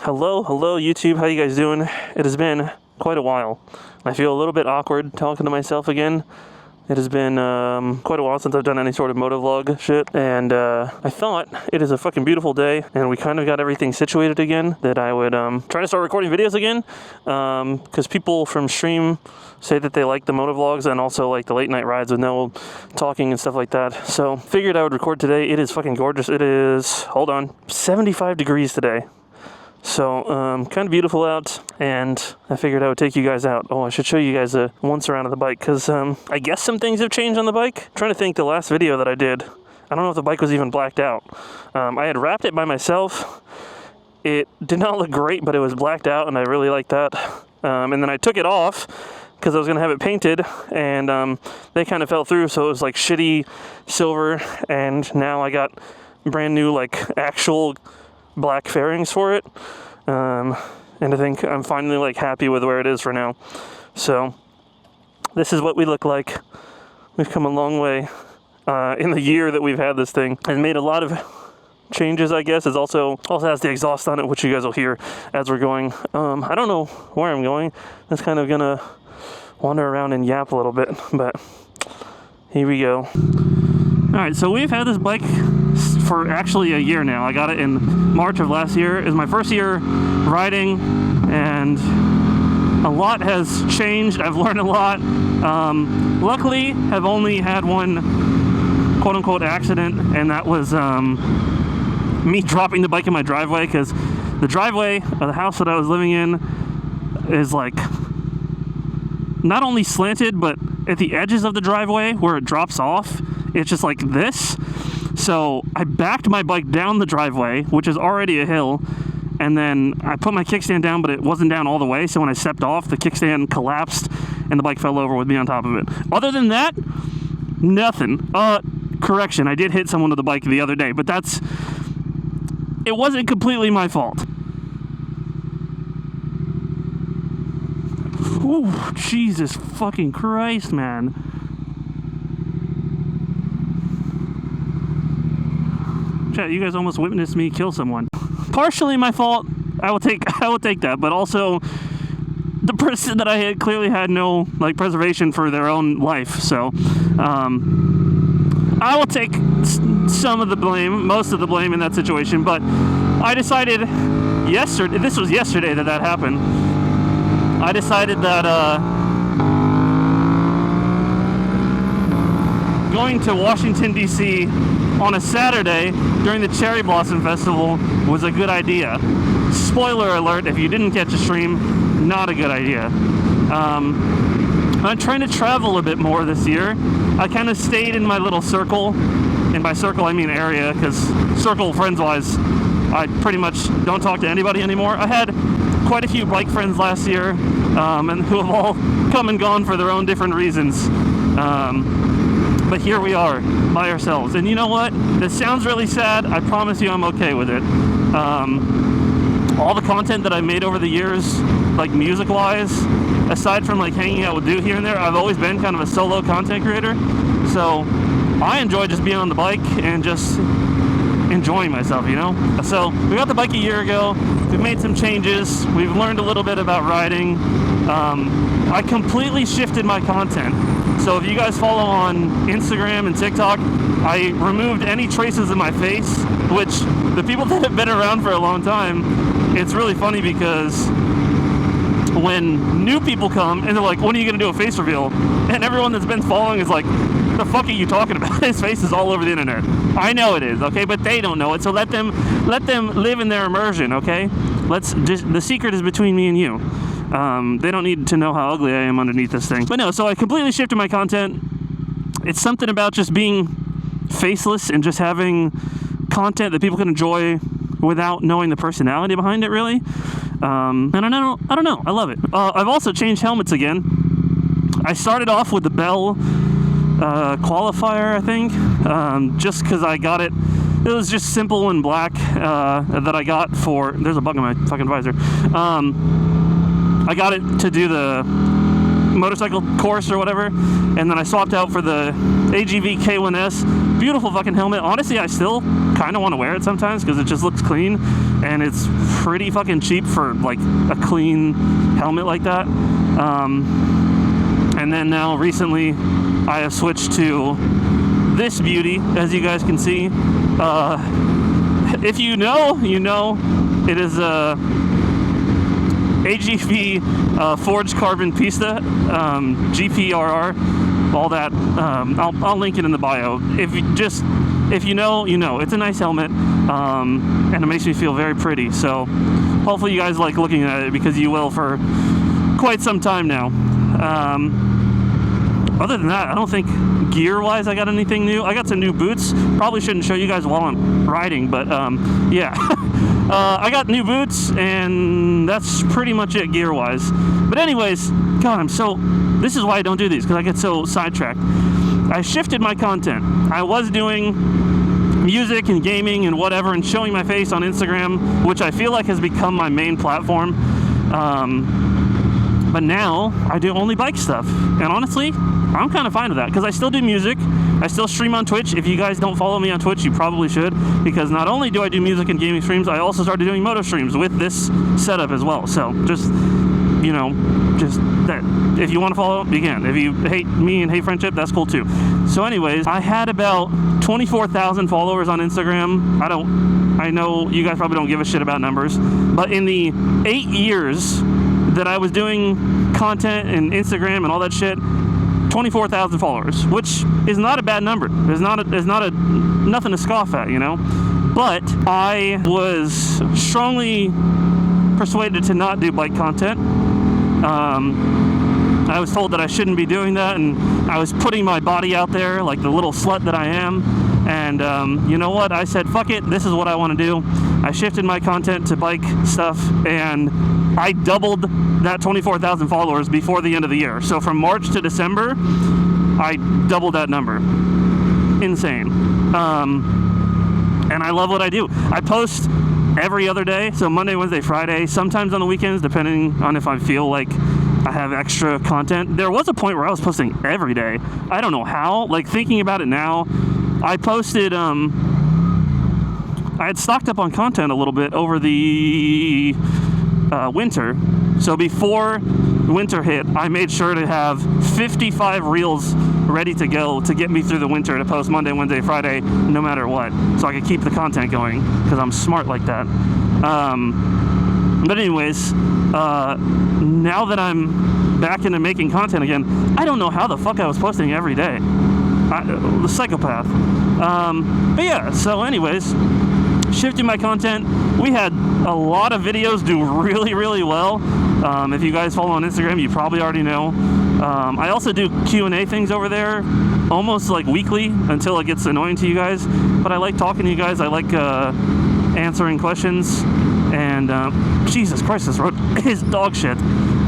Hello YouTube, how you guys doing? It has been quite a while. I feel a little bit awkward talking to myself again. It has been quite a while since I've done any sort of motovlog shit, and I thought it is a fucking beautiful day, and we kind of got everything situated again, that I would try to start recording videos again, because people from stream say that they like the motovlogs and also like the late night rides with no talking and stuff like that. So figured I would record today. It is fucking gorgeous. It is, hold on, 75 degrees today. So, kind of beautiful out, and I figured I would take you guys out. Oh, I should show you guys a once around of the bike, because I guess some things have changed on the bike. I'm trying to think, the last video that I did, I don't know if the bike was even blacked out. I had wrapped it by myself. It did not look great, but it was blacked out, and I really liked that. And then I took it off, because I was going to have it painted, and they kind of fell through, so it was like shitty silver, and now I got brand new, like, actual black fairings for it, and I think I'm finally like happy with where it is for now. So this is what we look like. We've come a long way in the year that we've had this thing, and made a lot of changes. I guess it also has the exhaust on it, which you guys will hear as we're going. I don't know where I'm going. That's kind of gonna wander around and yap a little bit, but here we go. All right, so we've had this bike for actually a year now. I got it in March of last year. It was my first year riding, and a lot has changed. I've learned a lot. Luckily, I've only had one quote-unquote accident, and that was me dropping the bike in my driveway, because the driveway of the house that I was living in is like not only slanted, but at the edges of the driveway where it drops off, it's just like this. So I backed my bike down the driveway, which is already a hill, and then I put my kickstand down, but it wasn't down all the way, so when I stepped off, the kickstand collapsed and the bike fell over with me on top of it. Other than that, nothing. Correction, I did hit someone with the bike the other day, but it wasn't completely my fault. Ooh, Jesus fucking Christ, man. Chat, you guys almost witnessed me kill someone. Partially my fault. I will take that, but also the person that I had clearly had no like preservation for their own life. So I will take some of the blame, most of the blame in that situation. But I decided yesterday, this was yesterday that happened. I decided that going to Washington, D.C. on a Saturday during the Cherry Blossom Festival was a good idea. Spoiler alert, if you didn't catch a stream, not a good idea. I'm trying to travel a bit more this year. I kind of stayed in my little circle, and by circle I mean area, because circle friends-wise, I pretty much don't talk to anybody anymore. I had quite a few bike friends last year, and who have all come and gone for their own different reasons. But here we are, by ourselves. And you know what? This sounds really sad. I promise you I'm okay with it. All the content that I made over the years, like music-wise, aside from like hanging out with Dude here and there, I've always been kind of a solo content creator. So I enjoy just being on the bike and just enjoying myself, you know? So we got the bike a year ago. We've made some changes. We've learned a little bit about riding. I completely shifted my content. So if you guys follow on Instagram and TikTok, I removed any traces of my face, which the people that have been around for a long time, it's really funny because when new people come and they're like, when are you going to do a face reveal? And everyone that's been following is like, the fuck are you talking about? His face is all over the internet. I know it is, okay? But they don't know it, so let them live in their immersion, okay? The secret is between me and you. They don't need to know how ugly I am underneath this thing. But no, so I completely shifted my content. It's something about just being faceless and just having content that people can enjoy without knowing the personality behind it, really. And I don't know. I love it. I've also changed helmets again. I started off with the Bell qualifier, I think, just because I got it. It was just simple and black that I got for... There's a bug in my fucking visor. I got it to do the motorcycle course or whatever, and then I swapped out for the AGV K1S. Beautiful fucking helmet. Honestly, I still kind of want to wear it sometimes because it just looks clean, and it's pretty fucking cheap for like a clean helmet like that. And then now recently I have switched to this beauty, as you guys can see. If you know, you know, it is a AGV forged carbon pista, GPRR, all that. I'll link it in the bio. If you know, you know. It's a nice helmet, and it makes me feel very pretty. So hopefully you guys like looking at it, because you will for quite some time now. Other than that, I don't think gear-wise I got anything new. I got some new boots. Probably shouldn't show you guys while I'm riding, but yeah. I got new boots, and that's pretty much it gear-wise. But anyways, God, this is why I don't do these, because I get so sidetracked. I shifted my content. I was doing music and gaming and whatever, and showing my face on Instagram, which I feel like has become my main platform. But now I do only bike stuff, and honestly, I'm kind of fine with that, because I still do music. I still stream on Twitch. If you guys don't follow me on Twitch, you probably should, because not only do I do music and gaming streams, I also started doing moto streams with this setup as well. So just, you know, just that. If you want to follow, you can. If you hate me and hate friendship, that's cool too. So anyways, I had about 24,000 followers on Instagram. I know you guys probably don't give a shit about numbers, but in the 8 years that I was doing content and Instagram and all that shit, 24,000 followers, which is not a bad number. There's nothing to scoff at, you know. But I was strongly persuaded to not do bike content. I was told that I shouldn't be doing that, and I was putting my body out there like the little slut that I am. And you know what? I said, fuck it, this is what I want to do. I shifted my content to bike stuff, and I doubled that 24,000 followers before the end of the year. So from March to December, I doubled that number. Insane. And I love what I do. I post every other day, so Monday, Wednesday, Friday, sometimes on the weekends, depending on if I feel like I have extra content. There was a point where I was posting every day. I don't know how. Like, thinking about it now, I posted, I had stocked up on content a little bit over the winter. So before winter hit, I made sure to have 55 reels ready to go to get me through the winter, to post Monday, Wednesday, Friday, no matter what, so I could keep the content going, because I'm smart like that. But anyways, now that I'm back into making content again, I don't know how the fuck I was posting every day. The psychopath. But yeah, so anyways, shifting my content. We had a lot of videos do really, really well. If you guys follow on Instagram, you probably already know. I also do Q&A things over there, almost like weekly, until it gets annoying to you guys. But I like talking to you guys. I like answering questions. And Jesus Christ, this road is dog shit.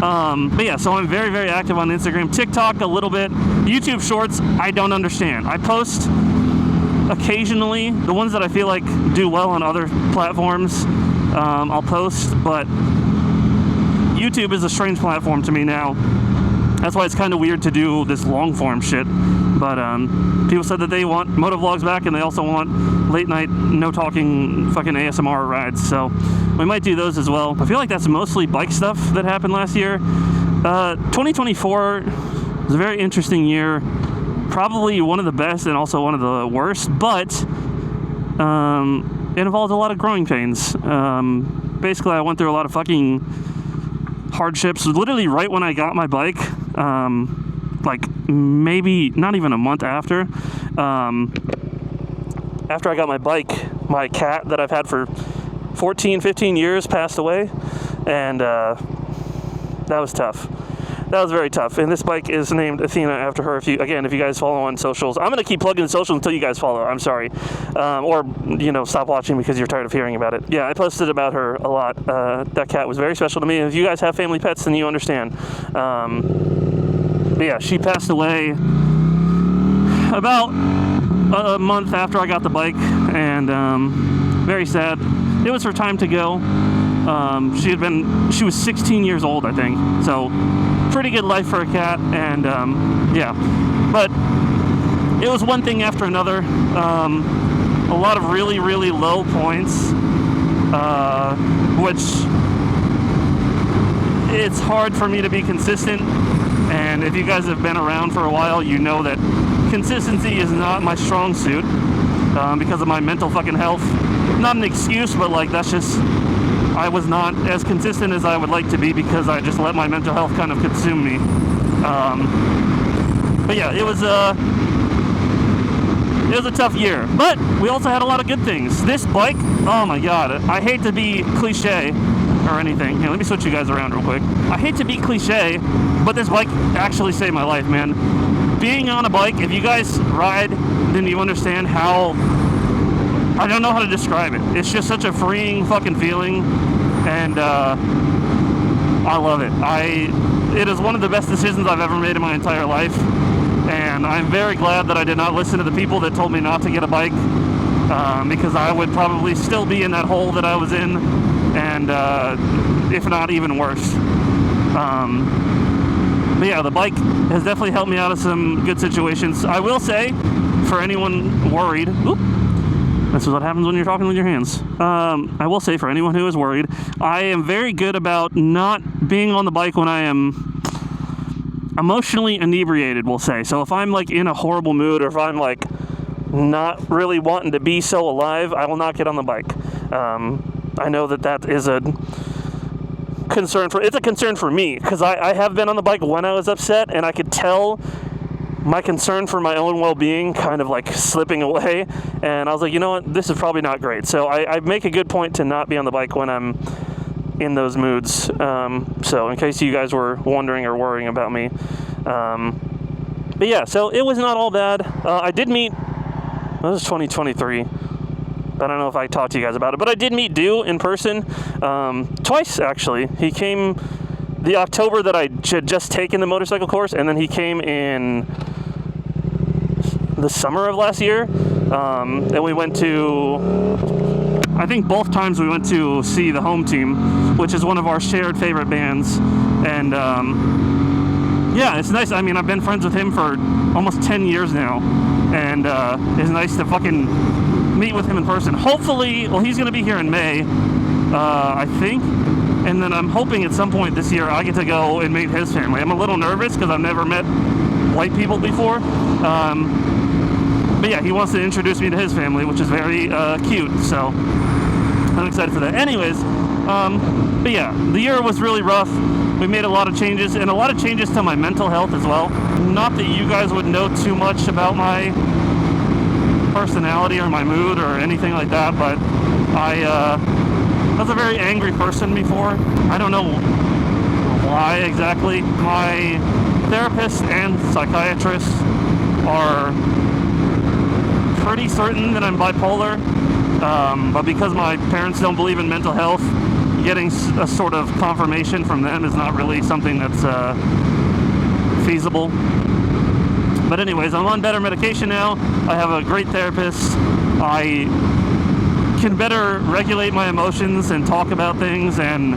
But yeah, so I'm very, very active on Instagram. TikTok a little bit. YouTube Shorts, I don't understand. I post occasionally. The ones that I feel like do well on other platforms, I'll post. But YouTube is a strange platform to me now. That's why it's kind of weird to do this long form shit. But people said that they want motovlogs back, and they also want late night, no talking fucking ASMR rides. So we might do those as well. I feel like that's mostly bike stuff that happened last year. 2024 was a very interesting year. Probably one of the best and also one of the worst, but it involved a lot of growing pains. Basically, I went through a lot of fucking hardships. Literally right when I got my bike, like maybe not even a month after I got my bike, my cat that I've had for 15 years passed away, and that was tough. That was very tough. And this bike is named Athena after her. If you guys follow on socials, I'm going to keep plugging the socials until you guys follow. I'm sorry. Or, stop watching because you're tired of hearing about it. Yeah, I posted about her a lot. That cat was very special to me. If you guys have family pets, then you understand. But yeah, she passed away about a month after I got the bike. And very sad. It was her time to go. She was 16 years old, I think. So pretty good life for a cat, and yeah. But it was one thing after another. A lot of really, really low points. which it's hard for me to be consistent. And if you guys have been around for a while, you know that consistency is not my strong suit because of my mental fucking health. Not an excuse, but like that's just, I was not as consistent as I would like to be because I just let my mental health kind of consume me. But yeah, it was a tough year, but we also had a lot of good things. This bike, oh my god, I hate to be cliche or anything. Here, let me switch you guys around real quick. I hate to be cliche, but this bike actually saved my life, man. Being on a bike, if you guys ride, then you understand how, I don't know how to describe it. It's just such a freeing fucking feeling, and I love it. It is one of the best decisions I've ever made in my entire life, and I'm very glad that I did not listen to the people that told me not to get a bike, because I would probably still be in that hole that I was in, and if not even worse. But yeah, the bike has definitely helped me out of some good situations. I will say, for anyone worried, this is what happens when you're talking with your hands. I will say, for anyone who is worried, I am very good about not being on the bike when I am emotionally inebriated, we'll say. So if I'm like in a horrible mood, or if I'm like not really wanting to be so alive, I will not get on the bike. I know that is a concern for me, because I have been on the bike when I was upset, and I could tell my concern for my own well-being kind of like slipping away, and I was like, you know what, this is probably not great. So I make a good point to not be on the bike when I'm in those moods. So in case you guys were wondering or worrying about me. But yeah, so it was not all bad. I did meet, this was 2023. I don't know if I talked to you guys about it, but I did meet Dew in person twice, actually. He came the October that I had just taken the motorcycle course, and then he came in the summer of last year. And we went to, I think both times we went to see the Home Team, which is one of our shared favorite bands. And yeah, it's nice. I mean, I've been friends with him for almost 10 years now, and it's nice to fucking meet with him in person. Hopefully, well, he's going to be here in May, I think, and then I'm hoping at some point this year I get to go and meet his family. I'm a little nervous because I've never met white people before, but yeah, he wants to introduce me to his family, which is very cute, so I'm excited for that. Anyways, but yeah, the year was really rough. We made a lot of changes, and a lot of changes to my mental health as well. Not that you guys would know too much about my personality or my mood or anything like that, but I was a very angry person before. I don't know why exactly. My therapist and psychiatrist are pretty certain that I'm bipolar, but because my parents don't believe in mental health, getting a sort of confirmation from them is not really something that's feasible. But anyways, I'm on better medication now. I have a great therapist. I can better regulate my emotions and talk about things and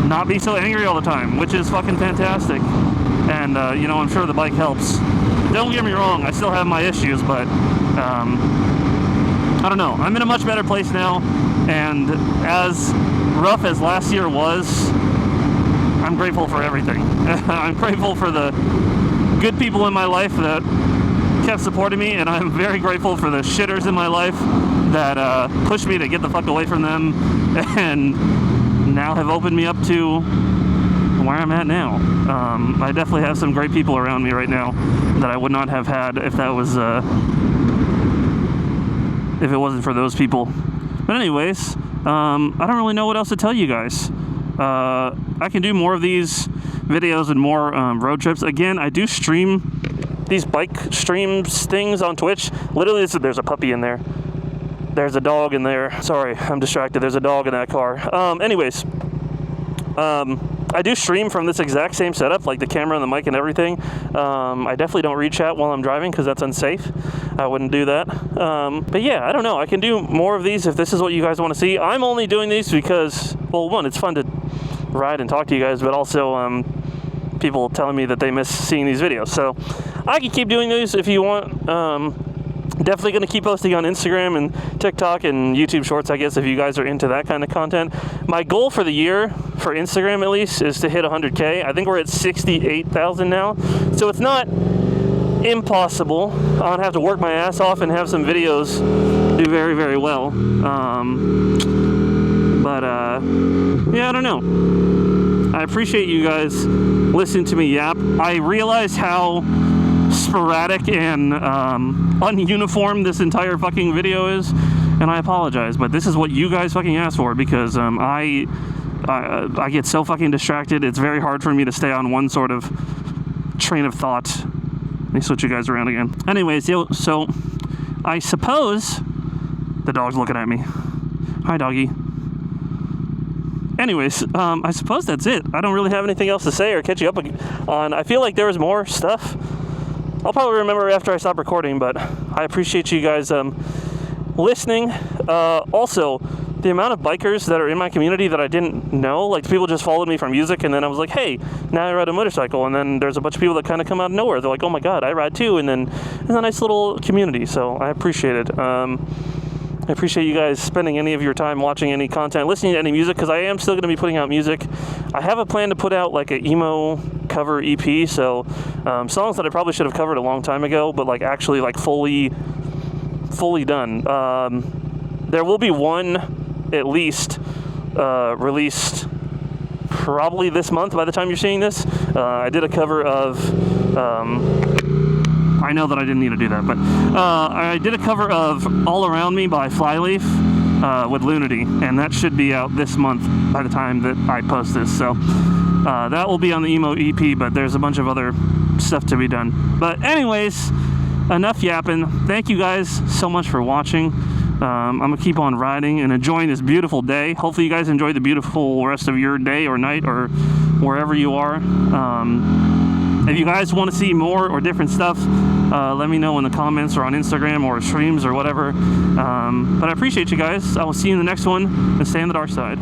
not be so angry all the time, which is fucking fantastic. And, you know, I'm sure the bike helps. Don't get me wrong, I still have my issues, but, I don't know. I'm in a much better place now, and as rough as last year was, I'm grateful for everything. I'm grateful for the good people in my life that kept supporting me, and I'm very grateful for the shitters in my life that pushed me to get the fuck away from them, and now have opened me up to where I'm at now. I definitely have some great people around me right now that I would not have had if that was if it wasn't for those people. But anyways, I don't really know what else to tell you guys. I can do more of these videos and more road trips. Again, I do stream these bike streams things on Twitch. Literally, there's a puppy in there. There's a dog in there. Sorry, I'm distracted. There's a dog in that car. Anyways, I do stream from this exact same setup, like the camera and the mic and everything. I definitely don't read chat while I'm driving because that's unsafe. I wouldn't do that. But yeah, I don't know. I can do more of these if this is what you guys want to see. I'm only doing these because, well, one, it's fun to ride and talk to you guys, but also people telling me that they miss seeing these videos. So I can keep doing these if you want. Definitely going to keep posting on Instagram and TikTok and YouTube Shorts, I guess, if you guys are into that kind of content. My goal for the year, for Instagram at least, is to hit 100K. I think we're at 68,000 now. So it's not impossible. I'll have to work my ass off and have some videos do very, very well. Yeah, I don't know. I appreciate you guys listening to me yap. I realize how sporadic and ununiform this entire fucking video is, and I apologize, but this is what you guys fucking asked for, because I get so fucking distracted. It's very hard for me to stay on one sort of train of thought. Let me switch you guys around again. Anyways, so I suppose the dog's looking at me. Hi, doggy. Anyways, I suppose that's it. I don't really have anything else to say or catch you up on. I feel like there was more stuff. I'll probably remember after I stop recording, but I appreciate you guys listening. Also, the amount of bikers that are in my community that I didn't know, like people just followed me from music, and then I was like, hey, now I ride a motorcycle, and then there's a bunch of people that kind of come out of nowhere. They're like, oh my god, I ride too, and then it's a nice little community, so I appreciate it. I appreciate you guys spending any of your time watching any content, listening to any music, because I am still going to be putting out music. I have a plan to put out like an emo cover EP, so songs that I probably should have covered a long time ago, but like actually like fully done. There will be one at least released probably this month by the time you're seeing this. I did a cover of I know that I didn't need to do that, but I did a cover of All Around Me by Flyleaf with Lunity, and that should be out this month by the time that I post this. So that will be on the emo EP, but there's a bunch of other stuff to be done. But anyways, enough yapping. Thank you guys so much for watching. I'm going to keep on riding and enjoying this beautiful day. Hopefully you guys enjoy the beautiful rest of your day or night or wherever you are. If you guys want to see more or different stuff, let me know in the comments or on Instagram or streams or whatever. But I appreciate you guys. I will see you in the next one, and stay on the dark side.